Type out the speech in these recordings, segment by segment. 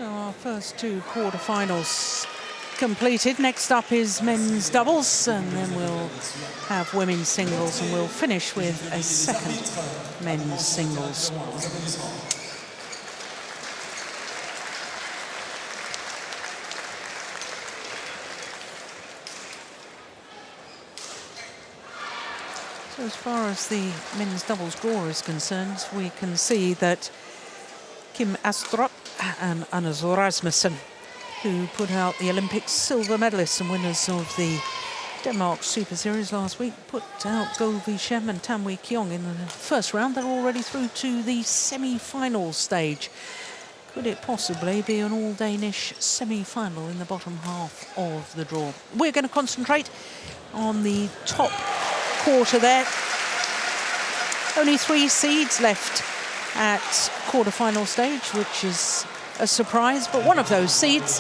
So our first two quarterfinals completed. Next up is men's doubles, and then we'll have women's singles, and we'll finish with a second men's singles. So as far as the men's doubles draw is concerned, we can see that Kim Astrup and Anders Rasmussen, who put out the Olympic silver medalists and winners of the Denmark Super Series last week, put out Go Vi-Shem and Tam Wee Kyung in the first round. They're already through to the semi-final stage. Could it possibly be an all-Danish semi-final in the bottom half of the draw? We're going to concentrate on the top quarter there. Only 3 seeds left at quarter-final stage, which is a surprise, but one of those seeds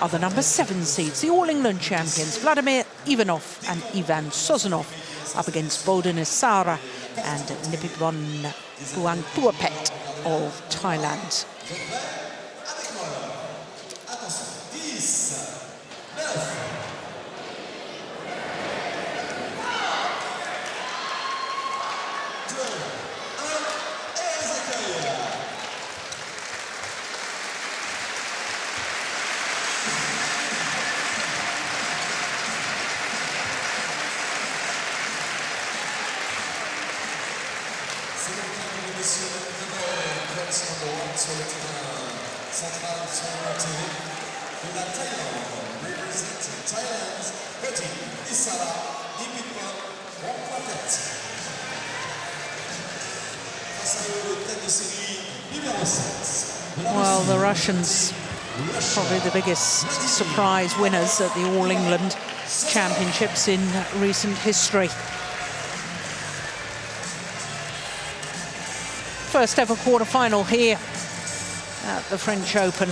are the number 7 seeds, the All England champions, Vladimir, Ivanov and Ivan Sozonov, up against Bodin, Isara and Nipitphon, Phuangphuapet of Thailand. Well, the Russians, probably the biggest surprise winners at the All England Championships in recent history. First ever quarter-final here at the French Open.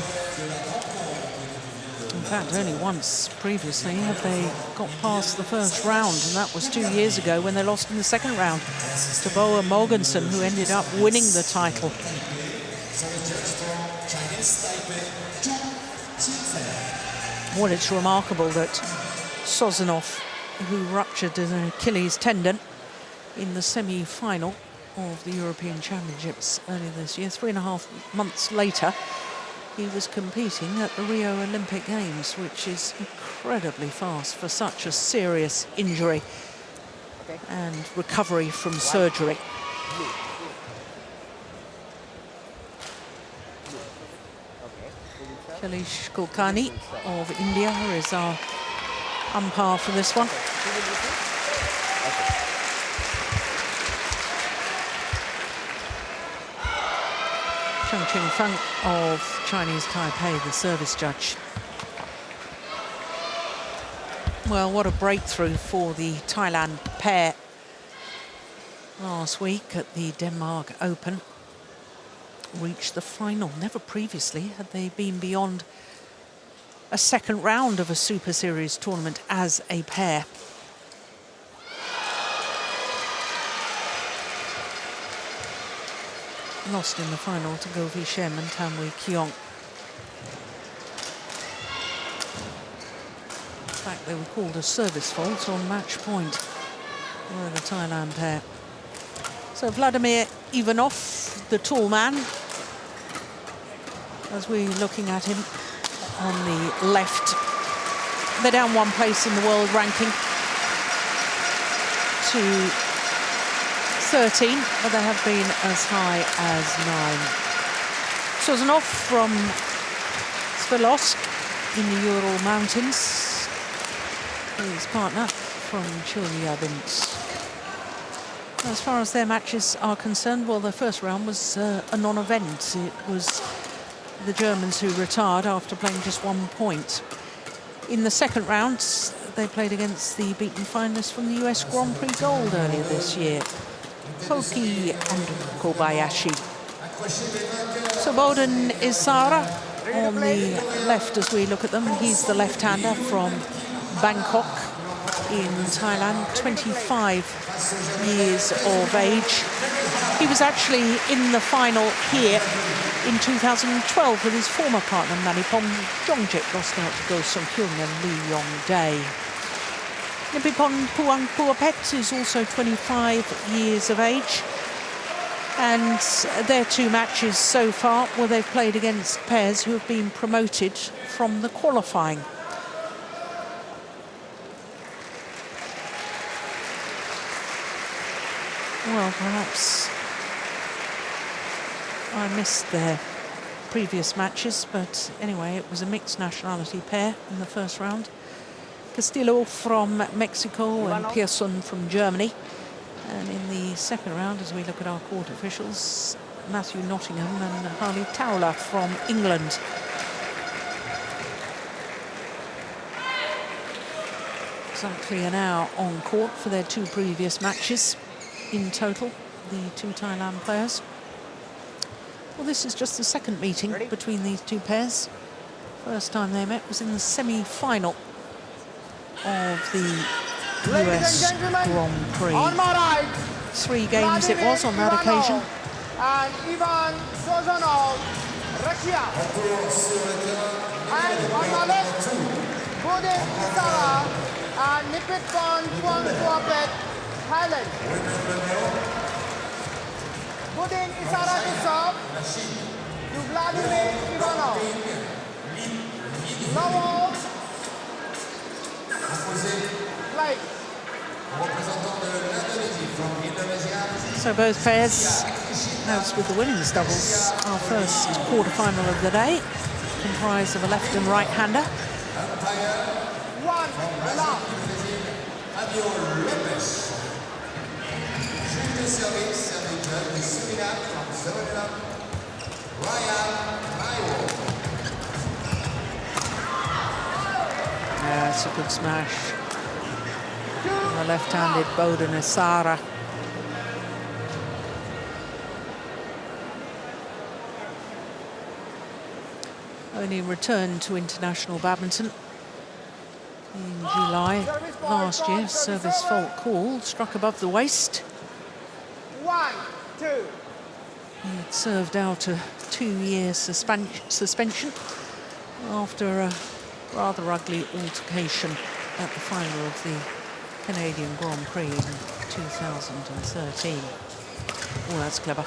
In fact, only once previously have they got past the first round, and that was 2 years ago when they lost in the second round to Boa Mogensen, who ended up winning the title. Well, it's remarkable that Sozonov, who ruptured an Achilles tendon in the semi-final of the European Championships earlier this year, 3.5 months later, he was competing at the Rio Olympic Games, which is incredibly fast for such a serious injury and recovery from surgery. Kailash Kulkarni of India is our umpire for this one. Cheng Ching-Feng of Chinese Taipei, the service judge. Well, what a breakthrough for the Thailand pair last week at the Denmark Open. Reached the final. Never previously had they been beyond a second round of a Super Series tournament as a pair. Lost in the final to Go Vi-Shem and Tam Wee Kyung. In fact, they were called a service fault on match point, were the Thailand pair. So Vladimir Ivanov, the tall man, as we're looking at him on the left. They're down 1 place in the world ranking to 13, but they have been as high as 9. Sozonov from Sverlovsk in the Ural Mountains, his partner from Chelyabinsk. As far as their matches are concerned, well, the first round was a non-event. It was the Germans who retired after playing just 1 point. In the second round, they played against the beaten finalists from the US Grand Prix Gold earlier this year, Koki and Kobayashi. So Bodin Isara on the left as we look at them. He's the left-hander from Bangkok in Thailand, 25 years of age. He was actually in the final here In 2012, with his former partner Nipitphon, Jongjet lost out to Go Sung-hyun and Lee Yong-dae. Nipitphon Phuangphuapet is also 25 years of age. And their two matches so far, well, they've played against pairs who have been promoted from the qualifying. Well, perhaps I missed their previous matches, but anyway, it was a mixed nationality pair in the first round. Castillo from Mexico and Pearson from Germany. And in the second round, as we look at our court officials, Matthew Nottingham and Harley Towler from England. Exactly an hour on court for their two previous matches in total, the two Thailand players. Well, this is just the second meeting between these two pairs. First time they met was in the semi-final of the US Grand Prix. On my right, 3 games Vladimir it was on that occasion. And Ivan Sozonov, Russia. And on my left, Bodin, Isara, and Nipitphon, Phuangphuapet, Thailand. Bodin, Isara to serve to Vladimir, Ivanov. Lowell, play. So both pairs, as with the women's doubles, our first quarter-final of the day, comprised of a left and right-hander. One, love. Yeah, it's a good smash. The left-handed Bodin Isara. Only returned to international badminton in July last year. Service fault call, struck above the waist. 1, 2. He had served out a 2-year suspension after a rather ugly altercation at the final of the Canadian Grand Prix in 2013. Oh, that's clever.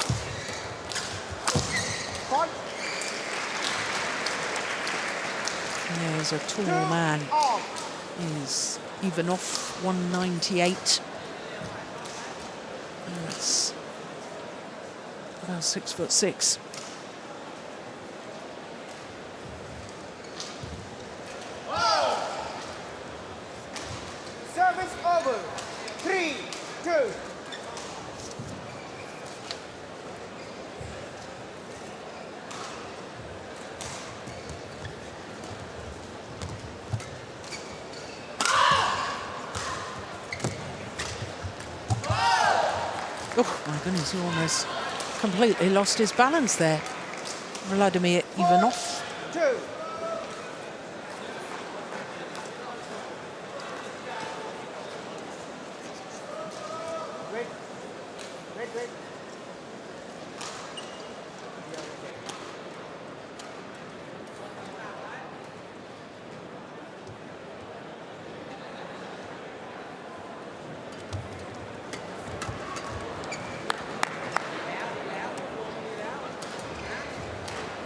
There's a tall man. Is Ivanov, 198. That's about 6'6". Service over. 3, 2. Oh my goodness, he almost completely lost his balance there. Vladimir Ivanov. 2. Wait. Wait.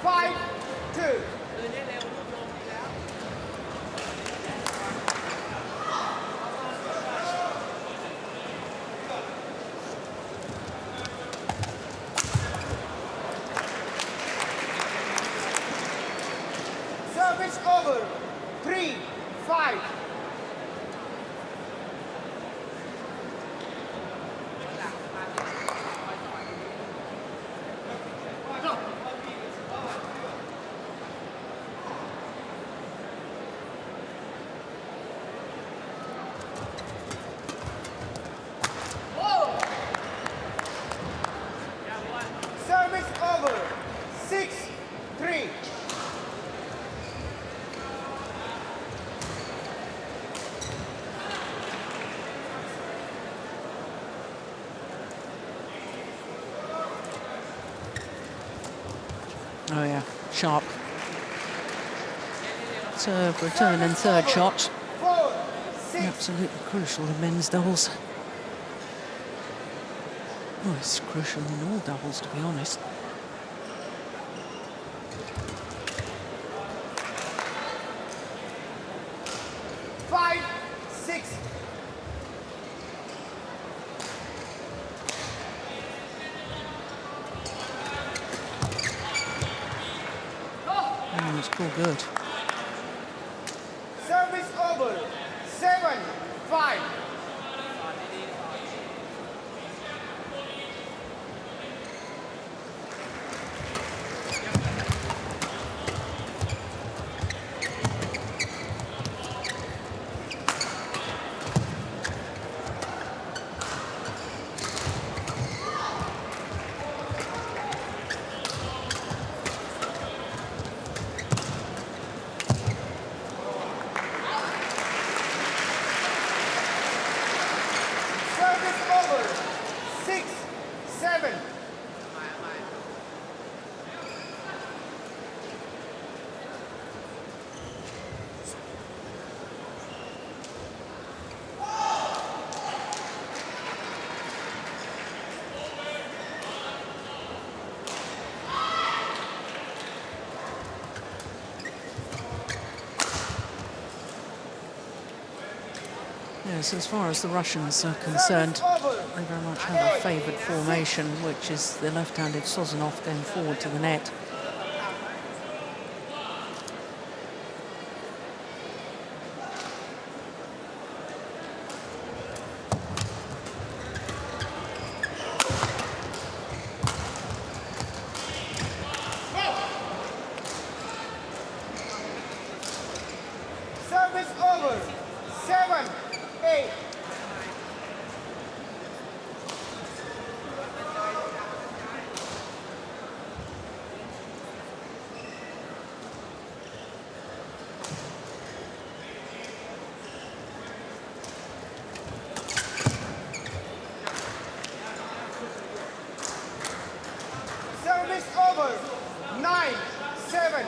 5, 2. Oh yeah, sharp. Serve, return and third shot. 4, 6. Absolutely crucial in men's doubles. Oh, it's crucial in all doubles, to be honest. It's all good. Service over. 7-5. Yes, as far as the Russians are concerned, they very much have a favoured formation, which is the left-handed Sozonov going forward to the net. Service over. 7-8. Service over. 9-7.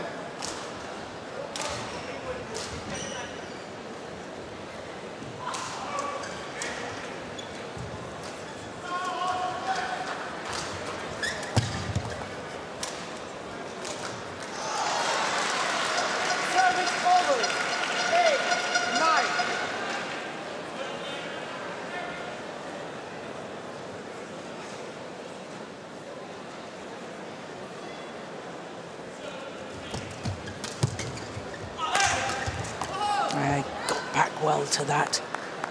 Got back well to that.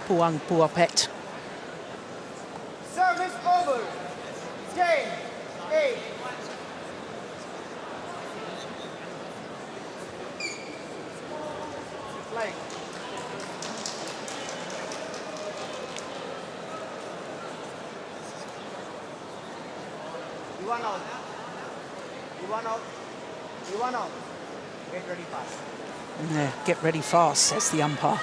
Phuangphuapet. Service over. 10-8. Like. Ivanov. Get ready fast. Yeah, get ready fast, says the umpire.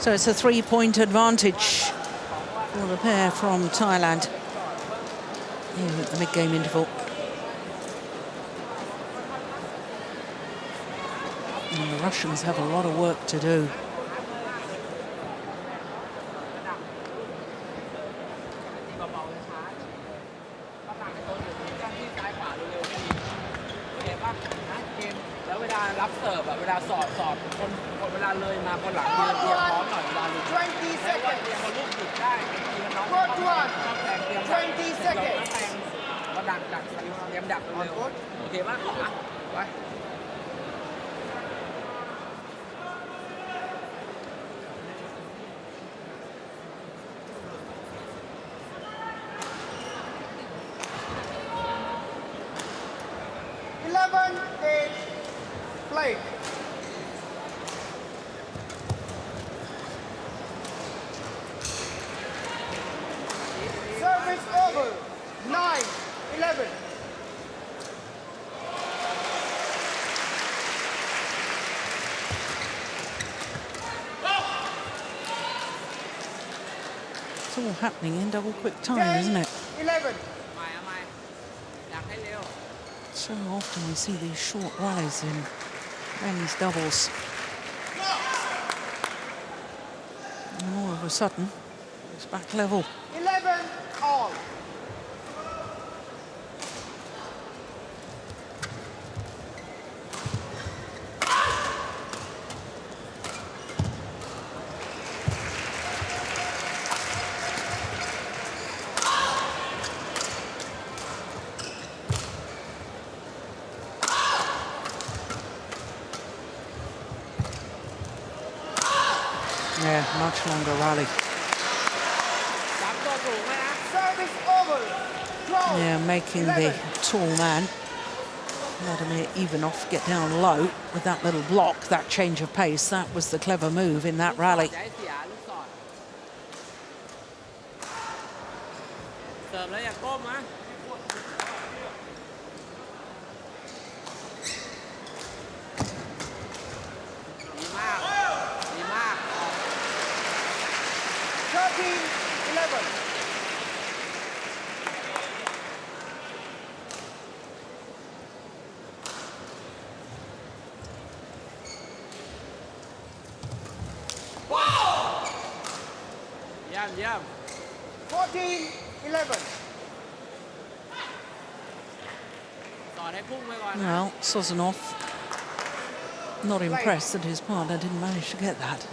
So it's a 3-point advantage for the pair from Thailand here at the mid-game interval. And the Russians have a lot of work to do. Play. Service over. 9-11. all happening in double quick time, 10, isn't it? 11. So often we see these short rallies in men's doubles. And all of a sudden, it's back level. 11 all. Yeah, much longer rally. Service over. 12. Yeah, making 11. the tall man, Vladimir Ivanov, get down low with that little block, that change of pace. That was the clever move in that rally. Yeah. 14, 11. Well, Sozonov, not impressed that his partner didn't manage to get that.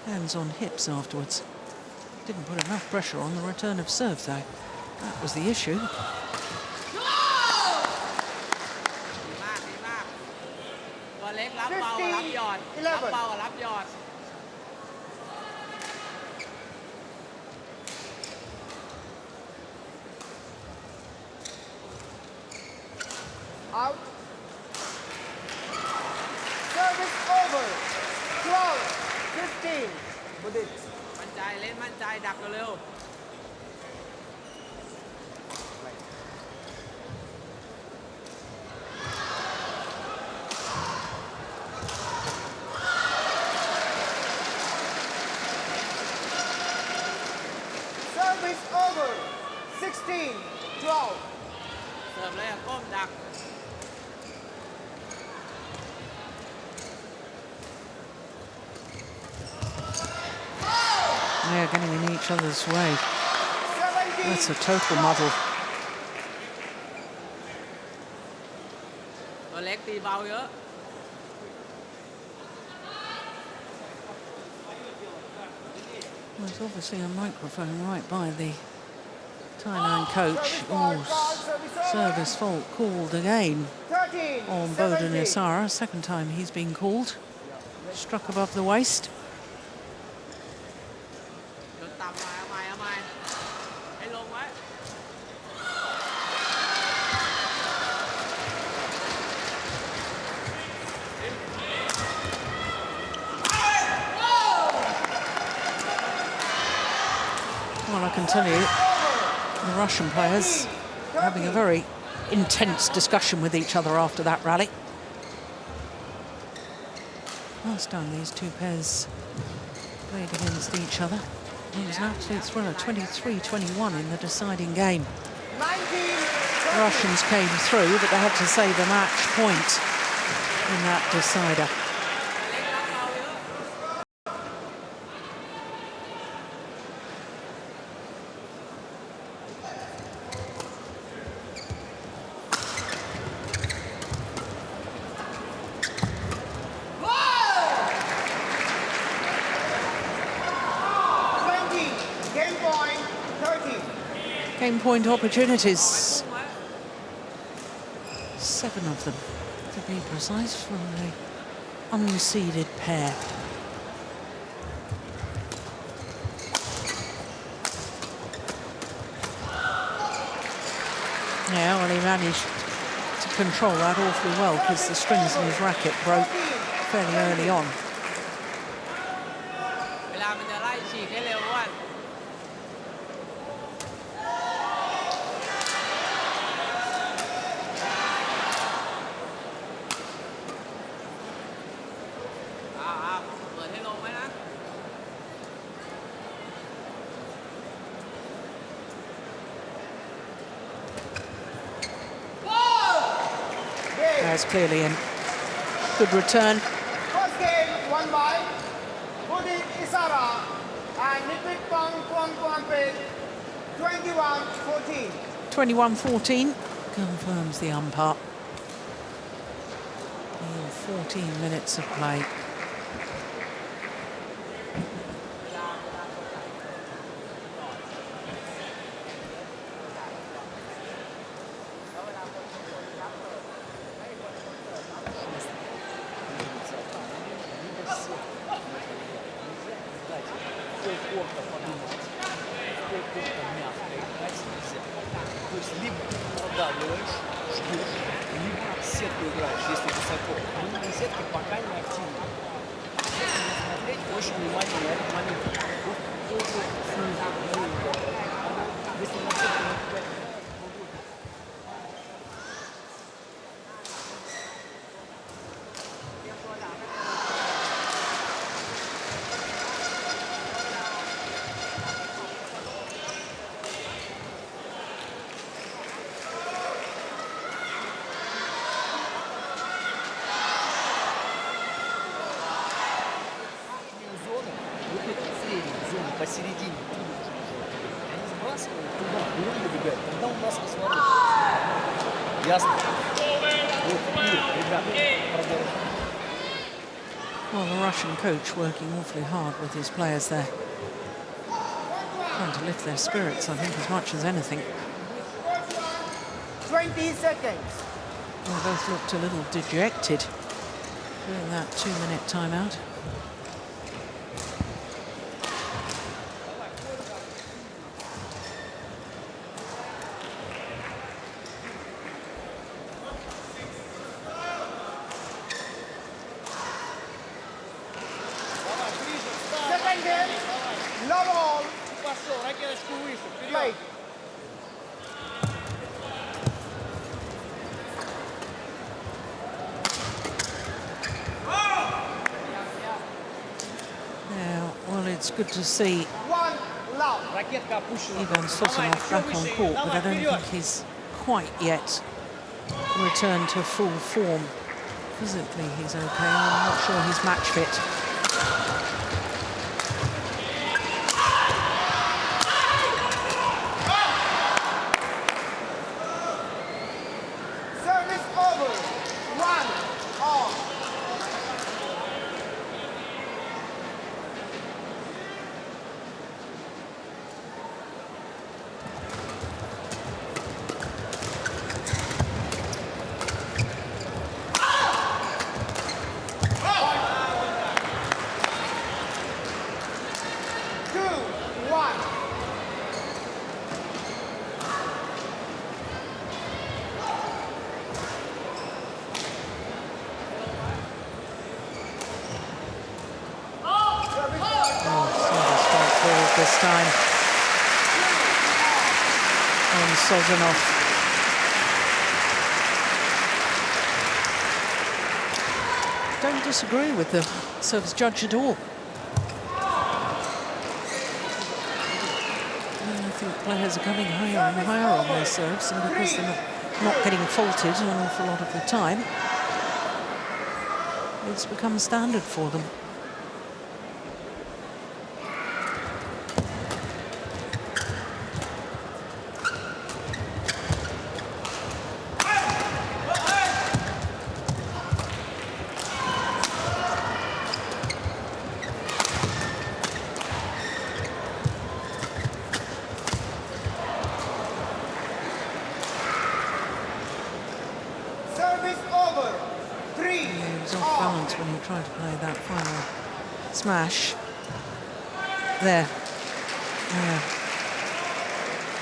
Hands on hips afterwards. Didn't put enough pressure on the return of serve, though. That was the issue. 11. Out. Service over. 12, 15. Bodin. มั่นใจเล่นมั่นใจดักเร็ว Service over. 16, 12. เสิร์ฟเลยก้มดัก They're getting in each other's way. 17, That's a total muddle. ตัวเล็กตีเบาเยอะ There's obviously a microphone right by the Thailand coach. Oh, service fault called again 13, on Bodin 17. Isara. Second time he's been called. Struck above the waist. จนต่ำมาเอาใหม่ให้ลงไว้ Well, I can tell you, the Russian players are having a very intense discussion with each other after that rally. Last time these two pairs played against each other, it was an absolute thriller, 23-21 in the deciding game. 19, The Russians came through, but they had to save a match point in that decider. Game point opportunities. 7 of them, to be precise, from the unseeded pair. Yeah, well, he managed to control that awfully well because the strings in his racket broke fairly early on. เวลามันจะไล่ฉีกให้เร็วว่า เปิดให้ลงไว้นะ that's clearly in. Good return. First game won by Bodin Isara and Nipitphon Phuangphuapet 21-14. 21-14 confirms the umpire. 14 minutes of play. Посередине. Они сбрасывают туда, и он выбегает. Тогда у нас разворот. Ясно? Вот, ребята, продолжим. Well, the Russian coach working awfully hard with his players there. Trying to lift their spirits, I think, as much as anything. 20 seconds. They both looked a little dejected during that 2-minute timeout. Second game, love all. Пошел, ракеточку выше, вперед. Play. Yeah, well, it's good to see One love. Ракетка опущена. Ivan Sozonov back on court, but I don't think he's quite yet returned to full form. Physically, he's okay. I'm not sure he's match fit. Service over. 1 all. Two, one. Oh, service quite forward this time on Sozonov. Don't disagree with the service judge at all. I think players are coming higher and higher on their serves, and because they're not getting faulted an awful lot of the time, it's become standard for them. Service over. 3 He was off all. balance when he tried to play that final smash. There. Yeah.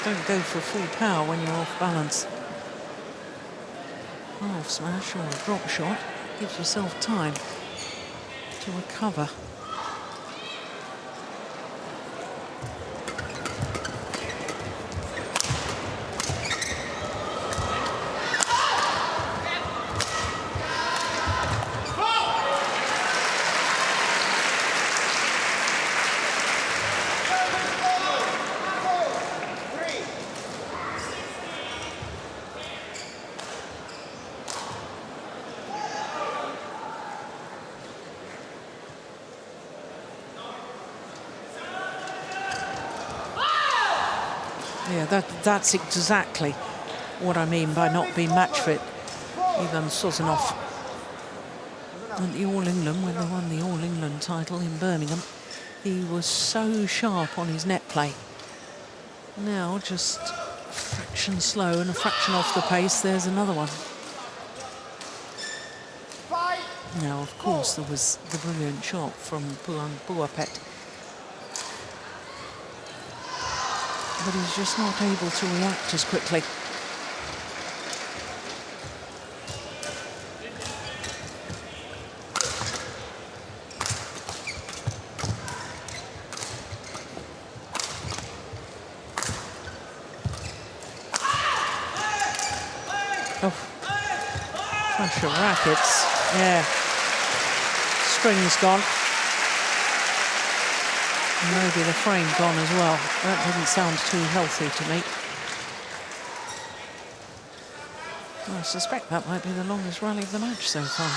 Don't go for full power when you're off balance. Half smash or a drop shot gives yourself time to recover. Service over. 4, 3. Yeah, that's exactly what I mean by not being match fit. Ivan Sozonov at the All England, when they won the All England title in Birmingham, he was so sharp on his net play. Now just a fraction slow and a fraction off the pace. There's another one. Now, of course, there was the brilliant shot from Phuangphuapet, but he's just not able to react as quickly. Oh, clash of rackets. Yeah. String's gone. And maybe the frame gone as well. That didn't sound too healthy to me. Well, I suspect that might be the longest rally of the match so far.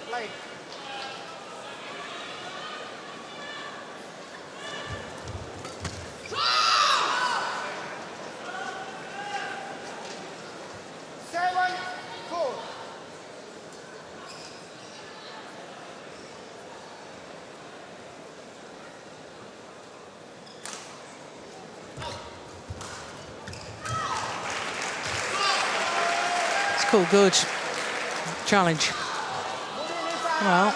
Play. Seven, 4. It's called good. Challenge. Well,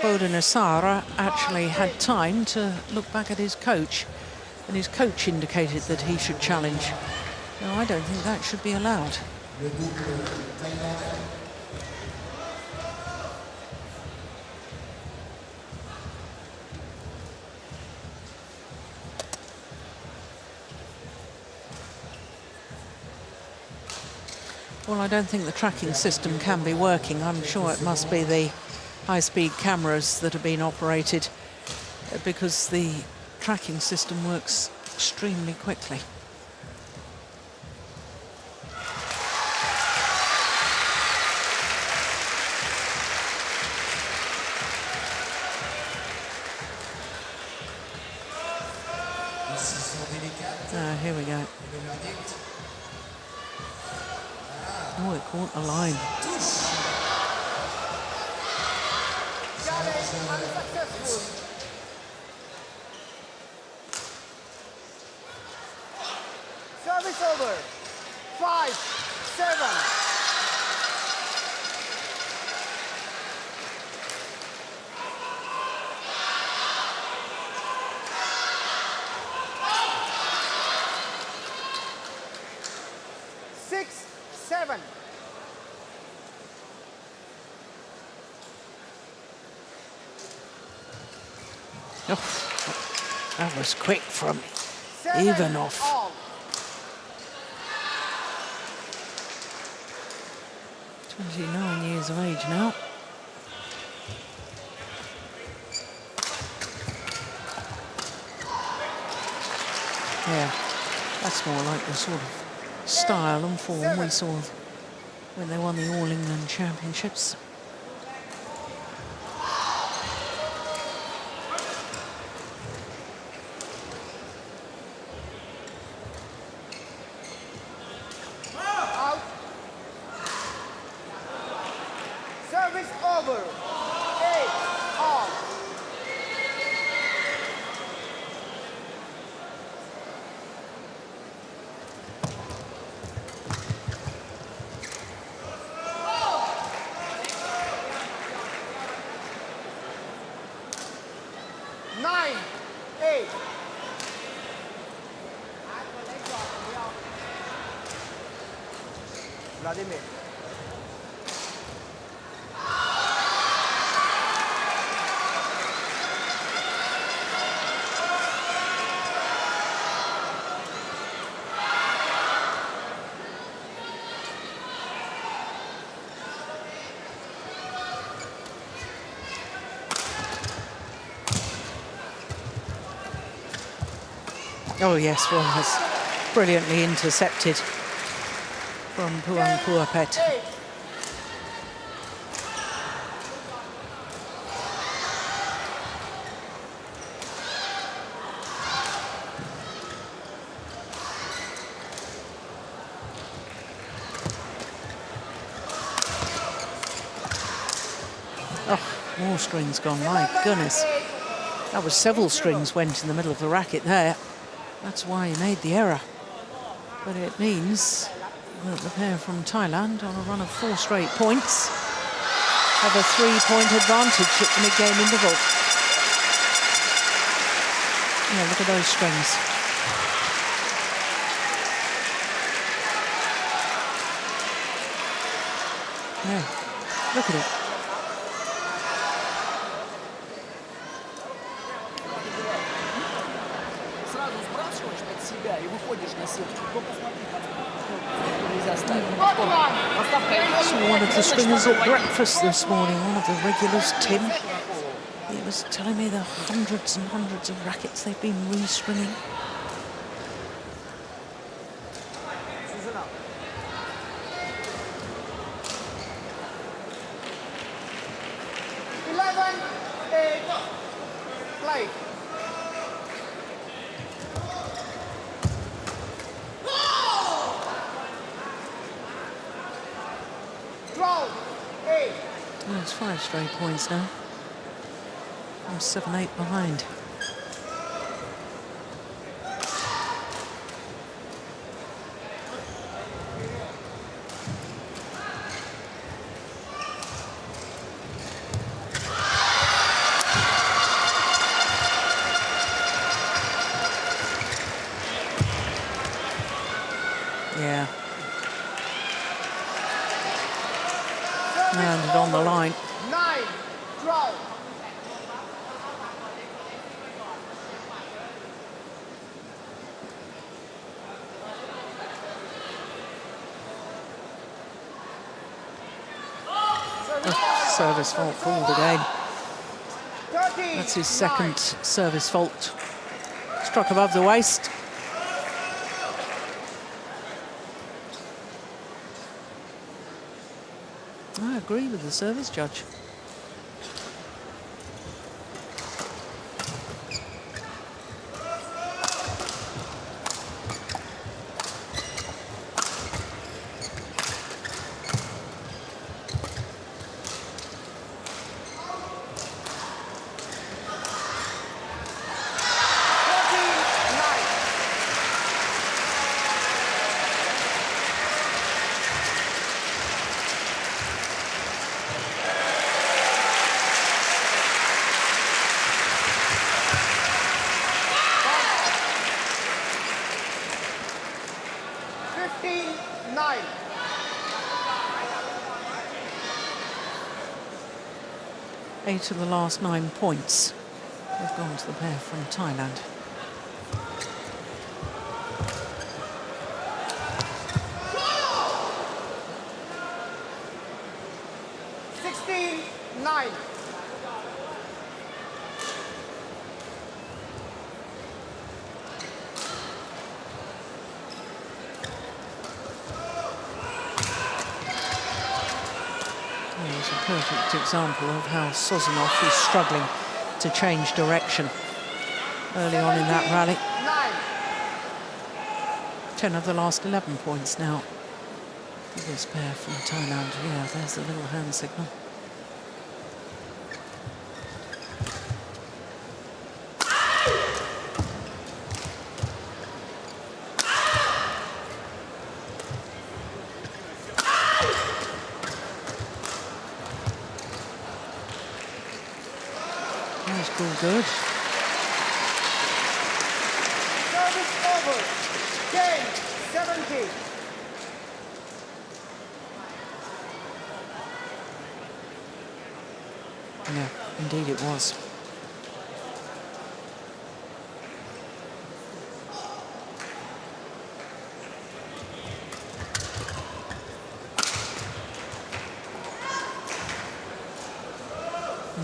Bodin Isara actually had time to look back at his coach, and his coach indicated that he should challenge. No, I don't think that should be allowed. Well, I don't think the tracking system can be working. I'm sure it must be the high-speed cameras that have been operated, because the tracking system works extremely quickly. Here we go. Oh, it caught the line. Challenge unsuccessful. Service over. 5, 7. Oh, that was quick from Ivanov. 29 years of age now. Yeah, that's more like the sort of style and form we saw when they won the All England Championships. Service over. 8 all. Nine, 8. Vladimir. Oh yes, well, that's brilliantly intercepted from Phuangphuapet. Oh, more strings gone, my goodness. That was several strings went in the middle of the racket there. That's why he made the error. But it means that the pair from Thailand, on a run of 4 straight points, have a 3-point advantage at the mid-game interval. Yeah, look at those strings. Yeah, look at it. Сразу сбрасываешь под себя и выходишь на сетку. Только смотри, нельзя ставить. So one of the stringers at breakfast this morning, one of the regulars, Tim, he was telling me the hundreds and hundreds of rackets they've been restringing. Play. Draw. 8. Oh, it's 5 straight points now. I'm 7-8 behind. Yeah. Landed on the line. 9. Draw. Oh, service fault called again. 13. That's his second service fault. Struck above the waist. I agree with the service judge. Eight of the last 9 points have gone to the pair from Thailand. It's a perfect example of how Sozonov is struggling to change direction early on in that rally. 10 of the last 11 points now for this pair from Thailand. Yeah, there's the little hand signal. Good. Service over. 10-17. Yeah, indeed it was.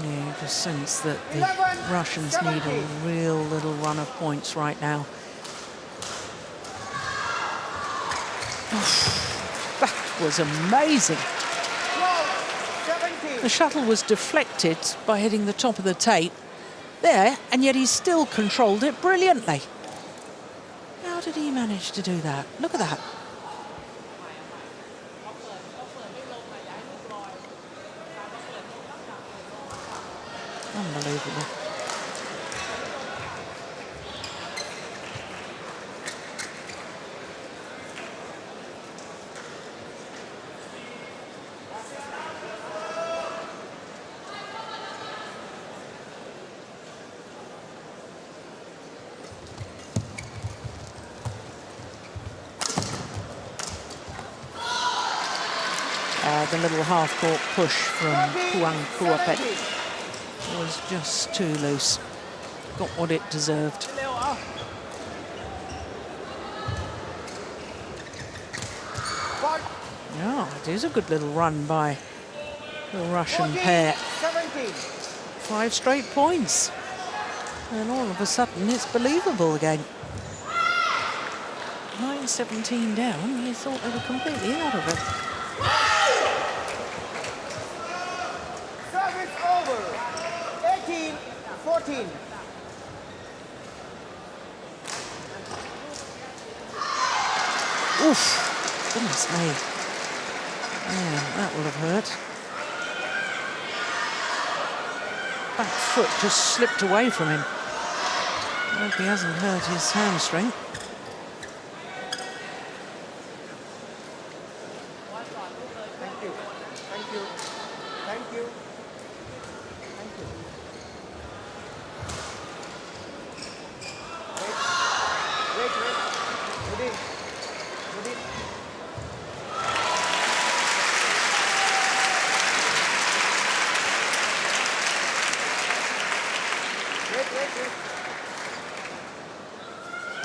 Yeah, you just sense that the Russians need a real little run of points right now was amazing. 17. The shuttle was deflected by hitting the top of the tape there, and yet he still controlled it brilliantly. How did he manage to do that? Look at that. Unbelievable. The little half-court push from Phuangphuapet was just too loose. Got what it deserved. Yeah, it is a good little run by the Russian pair. 17. 5 straight points. And all of a sudden it's believable again. 9-17 down, you thought they were completely out of it. Service over. 18-14. Oof, goodness me. Yeah, that would have hurt. Back foot just slipped away from him. I hope he hasn't hurt his hamstring. Thank you. Thank you. Thank you. Thank you. Wait. Bodin. Bodin. Wait.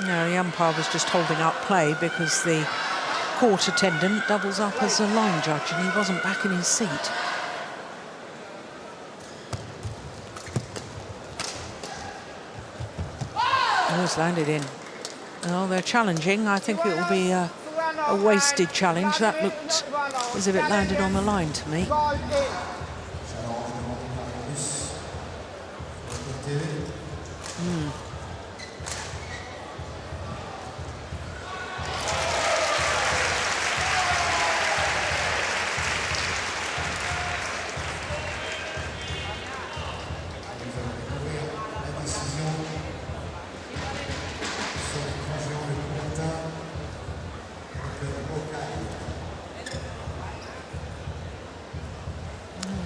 No, the umpire was just holding up play because the court attendant doubles up as a line judge and he wasn't back in his seat. Oh, it's landed in. Oh, they're challenging. I think it will be a wasted challenge. That looked as if it landed on the line to me. Called in.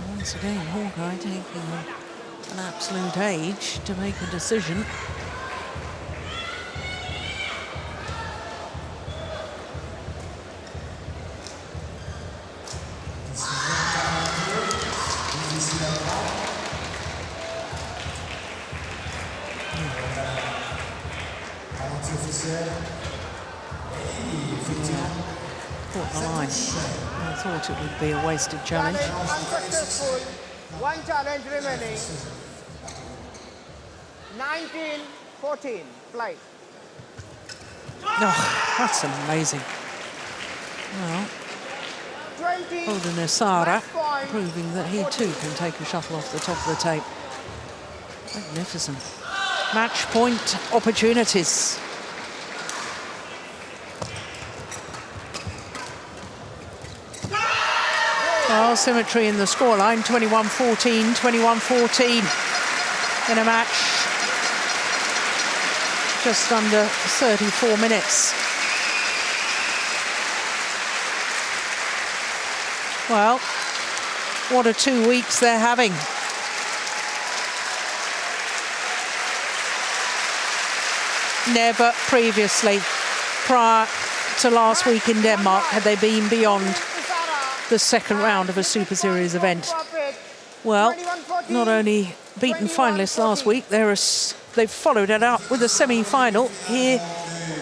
Once again, Hawkeye taking an absolute age to make a decision. Caught the line. I thought it would be a wasted challenge. Unsuccessful. One challenge remaining. 19-14. Flight. Oh, that's amazing. Well, 20. Bodin Isara Match point. proving that he too can take a shuttle off the top of the tape. Magnificent. Match point opportunities. Well, symmetry in the scoreline, 21-14, 21-14 in a match just under 34 minutes. Well, what a 2 weeks they're having. Never previously, prior to last week in Denmark, had they been beyond the second round of a Super Series event. Well, not only beaten finalists last week, they've followed it up with a semi-final here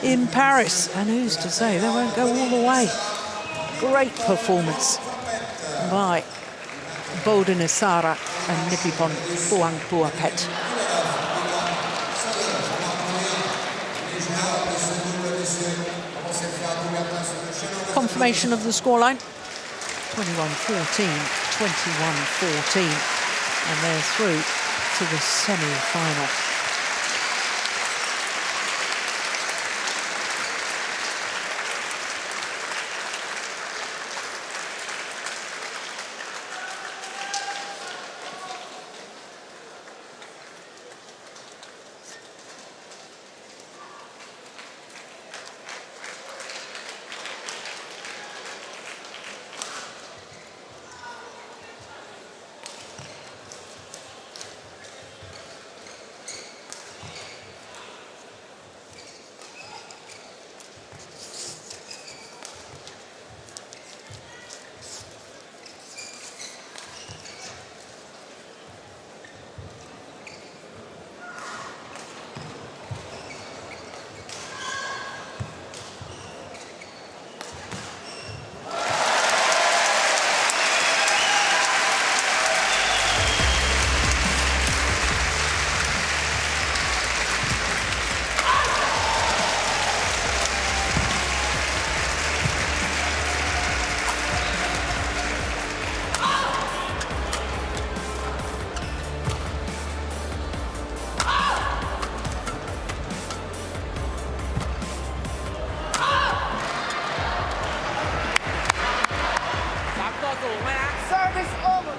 in Paris. And who's to say they won't go all the way? Great performance by Bodin Isara and Nipitphon Phuangphuapet. Confirmation of the scoreline. 21-14, 21-14. And they're through to the semi-final. Service over.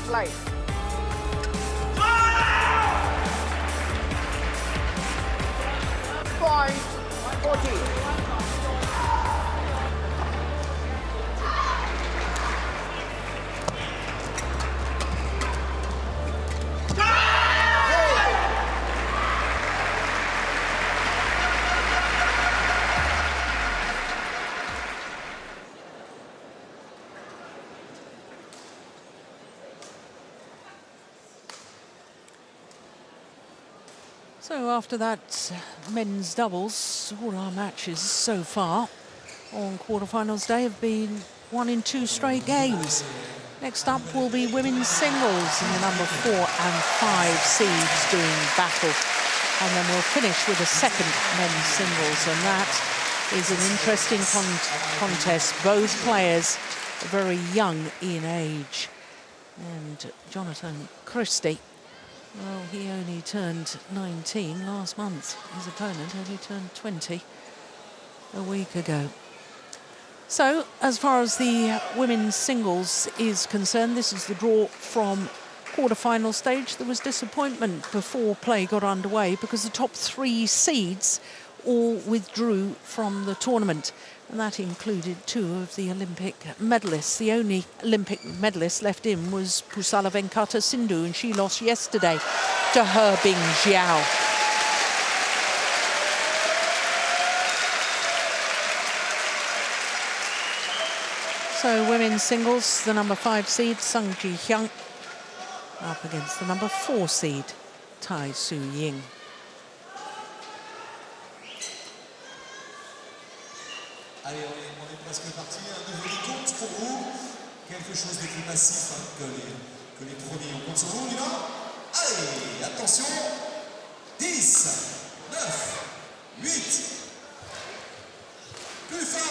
Flight. Point 14. So after that men's doubles, all our matches so far on quarterfinals day have been won in 2 straight games. Next up will be women's singles and the number 4 and 5 seeds doing battle. And then we'll finish with the second men's singles, and that is an interesting contest. Both players are very young in age. And Jonathan Christie, well, he only turned 19 last month. His opponent only turned 20 a week ago. So, as far as the women's singles is concerned, this is the draw from quarter-final stage. There was disappointment before play got underway because the top 3 seeds all withdrew from the tournament. And that included 2 of the Olympic medalists. The only Olympic medalist left in was Pusala Venkata Sindhu, and she lost yesterday to He Bingjiao. So women's singles, the number 5 seed, Sung Ji-hyun, up against the number 4 seed, Tai Su-ying. Allez, on est presque parti. Un nouveau compte pour vous. Quelque chose de plus massif que les premiers. On compte sur vous, on y va. Allez, attention. 10, 9, 8, plus fort.